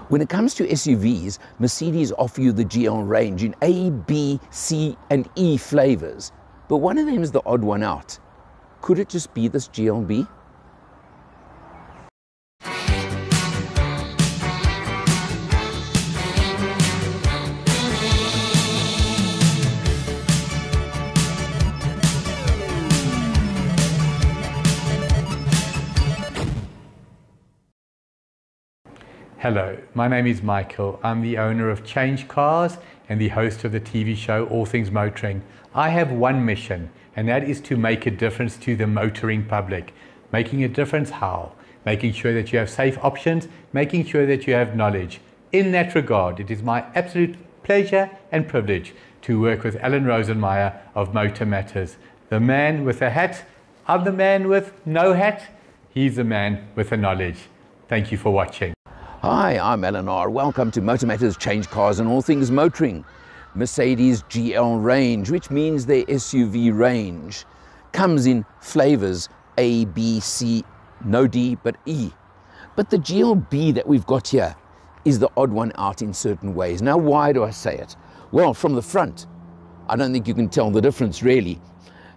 When it comes to SUVs, Mercedes offer you the GL range in A, B, C and E flavors, but one of them is the odd one out. Could it just be this GLB? Hello, my name is Michael. I'm the owner of CHANGECARS and the host of the TV show All Things Motoring. I have one mission, and that is to make a difference to the motoring public. Making a difference how? Making sure that you have safe options, making sure that you have knowledge. In that regard, it is my absolute pleasure and privilege to work with Alan Rosenmeyer of MotorMatters. The man with a hat, I'm the man with no hat, he's the man with the knowledge. Thank you for watching. Hi, I'm Alan R. Welcome to MotorMatters, CHANGECARS and All Things Motoring. Mercedes GL range, which means their SUV range, comes in flavors A, B, C, no D, but E. But the GLB that we've got here is the odd one out in certain ways. Now, why do I say it? Well, from the front, I don't think you can tell the difference really.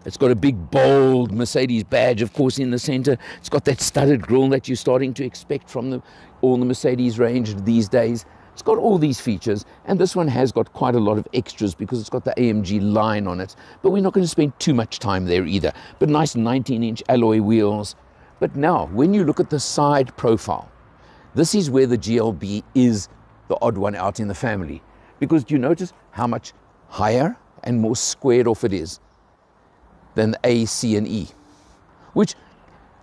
It's got a big, bold Mercedes badge, of course, in the center. It's got that studded grille that you're starting to expect from all the Mercedes range these days. It's got all these features, and this one has got quite a lot of extras because it's got the AMG line on it. But we're not going to spend too much time there either. But nice 19-inch alloy wheels. But now, when you look at the side profile, this is where the GLB is the odd one out in the family. Because do you notice how much higher and more squared off it is than the A, C and E, which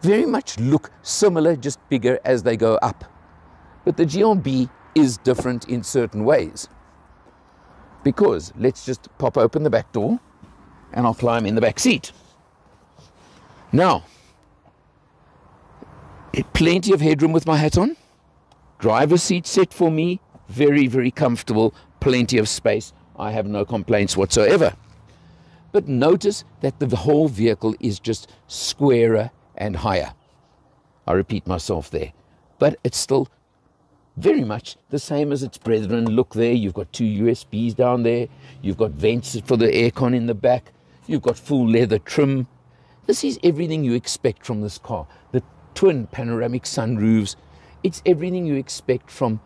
very much look similar, just bigger as they go up. But the GLB is different in certain ways. Because, let's just pop open the back door and I'll climb in the back seat. Now, plenty of headroom with my hat on. Driver's seat set for me, very, very comfortable, plenty of space. I have no complaints whatsoever. But notice that the whole vehicle is just squarer and higher. I repeat myself there. But it's still very much the same as its brethren. Look there, you've got two USBs down there. You've got vents for the aircon in the back. You've got full leather trim. This is everything you expect from this car. The twin panoramic sunroofs. It's everything you expect from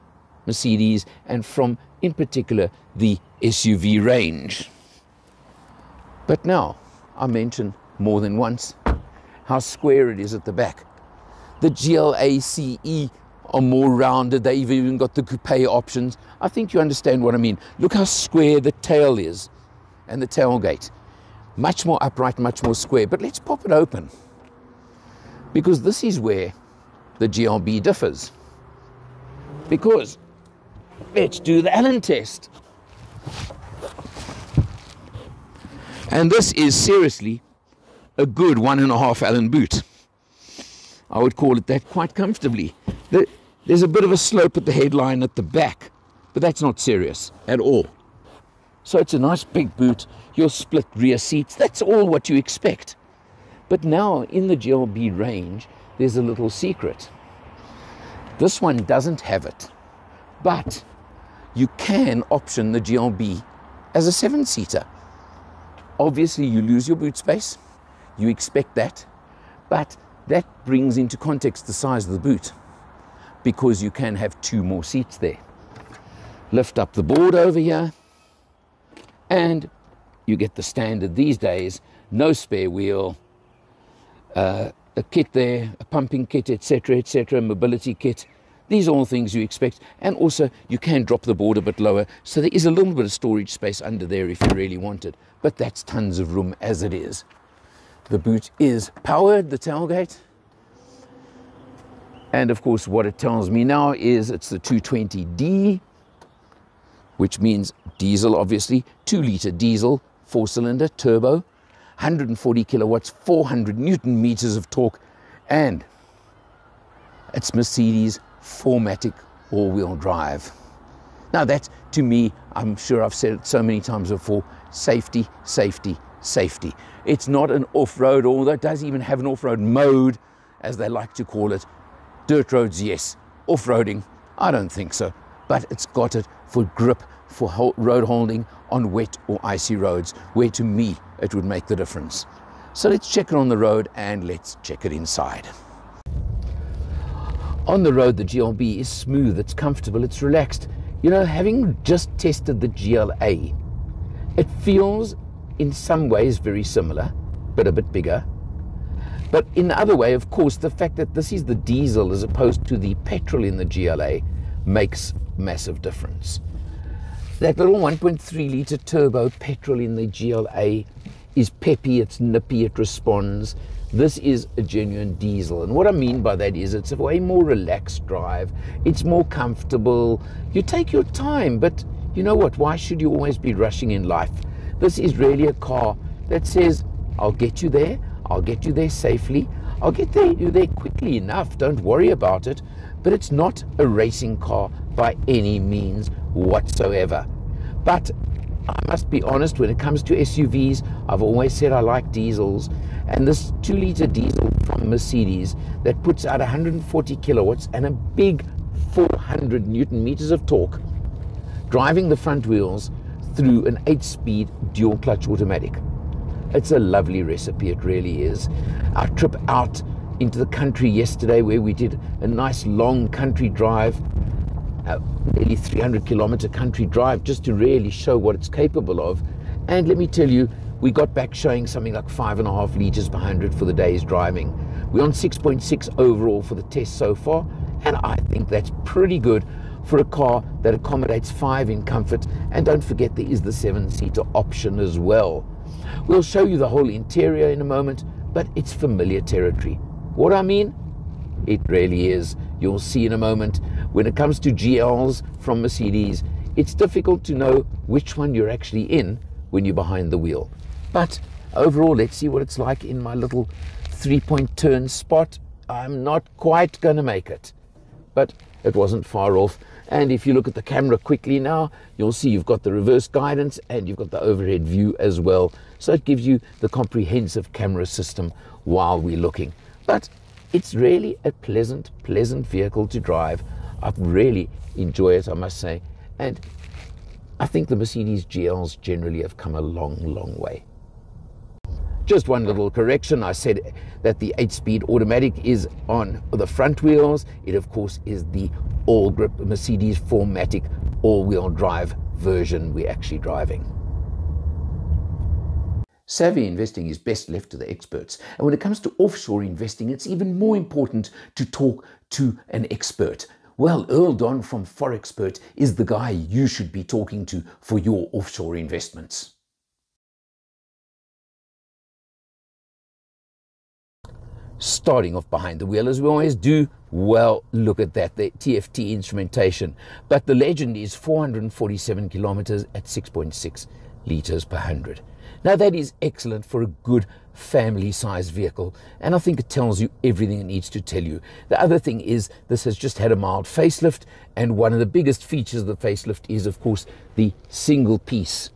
Mercedes and from, in particular, the SUV range. But now, I mentioned more than once how square it is at the back. The GLACE are more rounded. They've even got the coupe options. I think you understand what I mean. Look how square the tail is and the tailgate. Much more upright, much more square. But let's pop it open, because this is where the GLB differs. Because let's do the Allen test. And this is seriously a good 1.5 Allen boot. I would call it that quite comfortably. There's a bit of a slope at the headline at the back, but that's not serious at all. So it's a nice big boot, your split rear seats, that's all what you expect. But now in the GLB range, there's a little secret. This one doesn't have it, but you can option the GLB as a 7-seater. Obviously, you lose your boot space. You expect that. But that brings into context the size of the boot, because you can have 2 more seats there. Lift up the board over here, and you get the standard these days, no spare wheel, a kit there, a pumping kit, etc., mobility kit. These are all things you expect. And also, you can drop the board a bit lower, so there is a little bit of storage space under there if you really want it. But that's tons of room as it is. The boot is powered, the tailgate. And of course, what it tells me now is it's the 220d, which means diesel, obviously, 2-litre diesel, 4-cylinder, turbo, 140 kilowatts, 400 Newton meters of torque, and it's Mercedes 4MATIC all-wheel drive. Now that, to me, I'm sure I've said it so many times before, safety, safety, safety. It's not an off-road, although it does even have an off-road mode, as they like to call it. Dirt roads, yes. Off-roading, I don't think so. but it's got it for grip, for road holding on wet or icy roads, where to me it would make the difference. So let's check it on the road and let's check it inside. On the road, the GLB is smooth, it's comfortable, it's relaxed. You know, having just tested the GLA, it feels in some ways very similar, but a bit bigger. But in the other way, of course, the fact that this is the diesel as opposed to the petrol in the GLA makes massive difference. That little 1.3 litre turbo petrol in the GLA is peppy, it's nippy, it responds. This is a genuine diesel, and what I mean by that is it's a way more relaxed drive, it's more comfortable, you take your time, but you know what, why should you always be rushing in life? This is really a car that says, I'll get you there safely, I'll get you there quickly enough, don't worry about it, but it's not a racing car by any means whatsoever. But I must be honest, when it comes to SUVs, I've always said I like diesels, and this 2-litre diesel from Mercedes that puts out 140 kilowatts and a big 400 Newton meters of torque, driving the front wheels through an 8-speed dual clutch automatic. It's a lovely recipe, it really is. Our trip out into the country yesterday, where we did a nice long country drive, nearly 300-kilometer country drive, just to really show what it's capable of. And let me tell you, we got back showing something like 5.5 liters per 100 for the day's driving. We're on 6.6 overall for the test so far, and I think that's pretty good for a car that accommodates 5 in comfort. And don't forget, there is the 7-seater option as well. We'll show you the whole interior in a moment, but it's familiar territory. What I mean? It really is. You'll see in a moment. When it comes to GLs from Mercedes, it's difficult to know which one you're actually in when you're behind the wheel. But overall, let's see what it's like in my little 3-point turn spot. I'm not quite going to make it, but it wasn't far off. And if you look at the camera quickly now, you'll see you've got the reverse guidance and you've got the overhead view as well. So it gives you the comprehensive camera system while we're looking. But it's really a pleasant vehicle to drive. I really enjoy it, I must say. And I think the Mercedes GLs generally have come a long way. Just one little correction. I said that the 8-speed automatic is on the front wheels. It, of course, is the all-grip Mercedes 4MATIC all-wheel drive version we're actually driving. Savvy investing is best left to the experts. And when it comes to offshore investing, it's even more important to talk to an expert. Well, Earl Don from Forexpert is the guy you should be talking to for your offshore investments. Starting off behind the wheel, as we always do, well, look at that, the TFT instrumentation. But the legend is 447 kilometers at 6.6 liters per 100. Now that is excellent for a good family-sized vehicle, and I think it tells you everything it needs to tell you. The other thing is this has just had a mild facelift, and one of the biggest features of the facelift is, of course, the single piece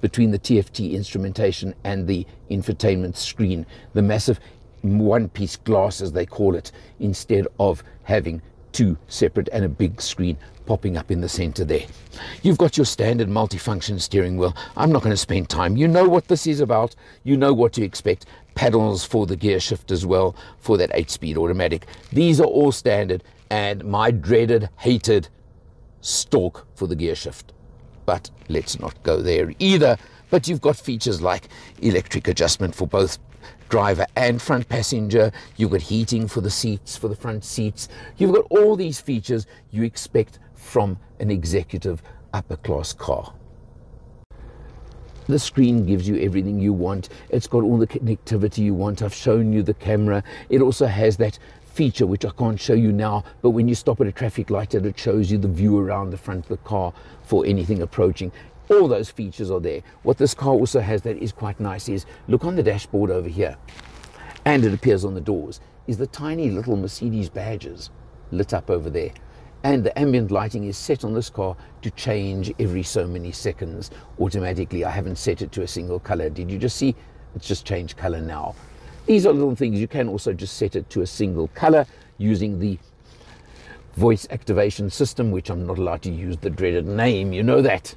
between the TFT instrumentation and the infotainment screen, the massive one-piece glass, as they call it, instead of having two separate and a big screen popping up in the center there. You've got your standard multifunction steering wheel. I'm not going to spend time. You know what this is about. You know what to expect. Paddles for the gear shift as well for that 8-speed automatic. These are all standard, and my dreaded, hated stalk for the gear shift. But let's not go there either. But you've got features like electric adjustment for both driver and front passenger. You've got heating for the seats, for the front seats. You've got all these features you expect from an executive upper class car. The screen gives you everything you want. It's got all the connectivity you want. I've shown you the camera. It also has that feature which I can't show you now, but when you stop at a traffic light, it shows you the view around the front of the car for anything approaching. All those features are there. What this car also has that is quite nice is, look on the dashboard over here, and it appears on the doors, is the tiny little Mercedes badges lit up over there. And the ambient lighting is set on this car to change every so many seconds automatically. I haven't set it to a single color. Did you just see? It's just changed color now. These are little things. You can also just set it to a single color using the voice activation system, which I'm not allowed to use the dreaded name, you know that.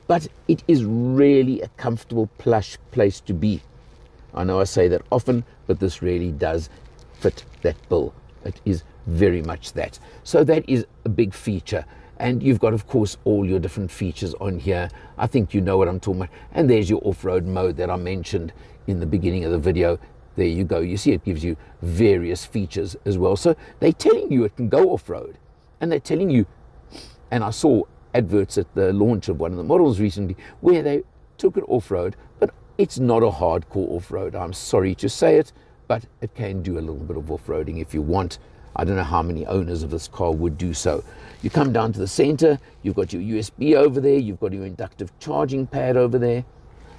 But it is really a comfortable, plush place to be. I know I say that often, but this really does fit that bill. It is very much that. So that is a big feature. And you've got, of course, all your different features on here. I think you know what I'm talking about. And there's your off-road mode that I mentioned in the beginning of the video. There you go. You see it gives you various features as well. So they're telling you it can go off-road. And they're telling you, and I saw adverts at the launch of one of the models recently where they took it off-road, but it's not a hardcore off-road. I'm sorry to say it, but it can do a little bit of off-roading if you want. I don't know how many owners of this car would do so. You come down to the center, you've got your USB over there, you've got your inductive charging pad over there.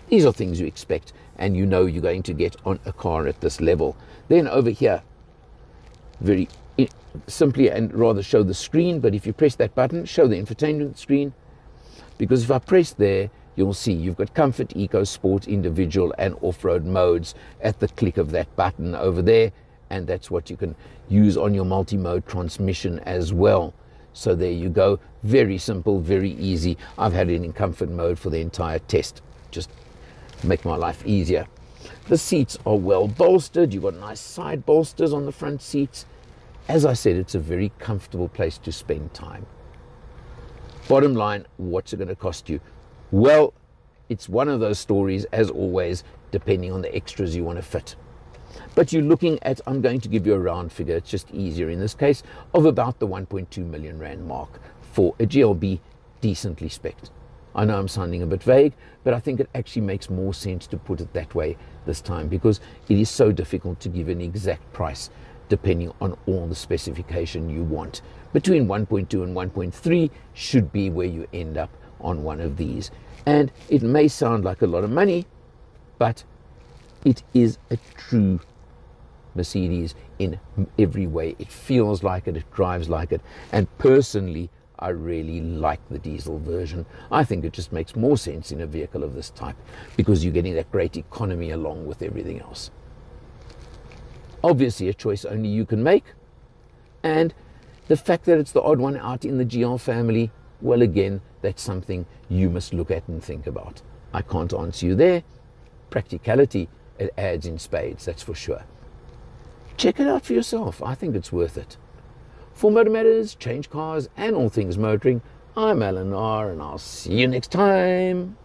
These are things you expect, and you know you're going to get on a car at this level. Then over here, very simply and rather show the screen, but if you press that button, show the infotainment screen, because if I press there, you'll see you've got comfort, eco, sport, individual and off-road modes at the click of that button over there, and that's what you can use on your multi-mode transmission as well. So there you go, very simple, very easy. I've had it in comfort mode for the entire test, just to make my life easier. The seats are well bolstered, you've got nice side bolsters on the front seats. As I said, it's a very comfortable place to spend time. Bottom line, what's it going to cost you? Well, it's one of those stories, as always, depending on the extras you want to fit. But you're looking at, I'm going to give you a round figure, it's just easier in this case, of about the 1.2 million rand mark for a GLB decently spec'd. I know I'm sounding a bit vague, but I think it actually makes more sense to put it that way this time, because it is so difficult to give an exact price depending on all the specification you want. Between 1.2 and 1.3 should be where you end up on one of these. And it may sound like a lot of money, but it is a true Mercedes in every way. It feels like it, it drives like it, and personally I really like the diesel version. I think it just makes more sense in a vehicle of this type because you're getting that great economy along with everything else. Obviously a choice only you can make, and the fact that it's the odd one out in the GL family, well, again, that's something you must look at and think about. I can't answer you there. Practicality, it adds in spades, that's for sure. Check it out for yourself. I think it's worth it. For MotorMatters, Change Cars, and all things motoring, I'm Alan R, and I'll see you next time.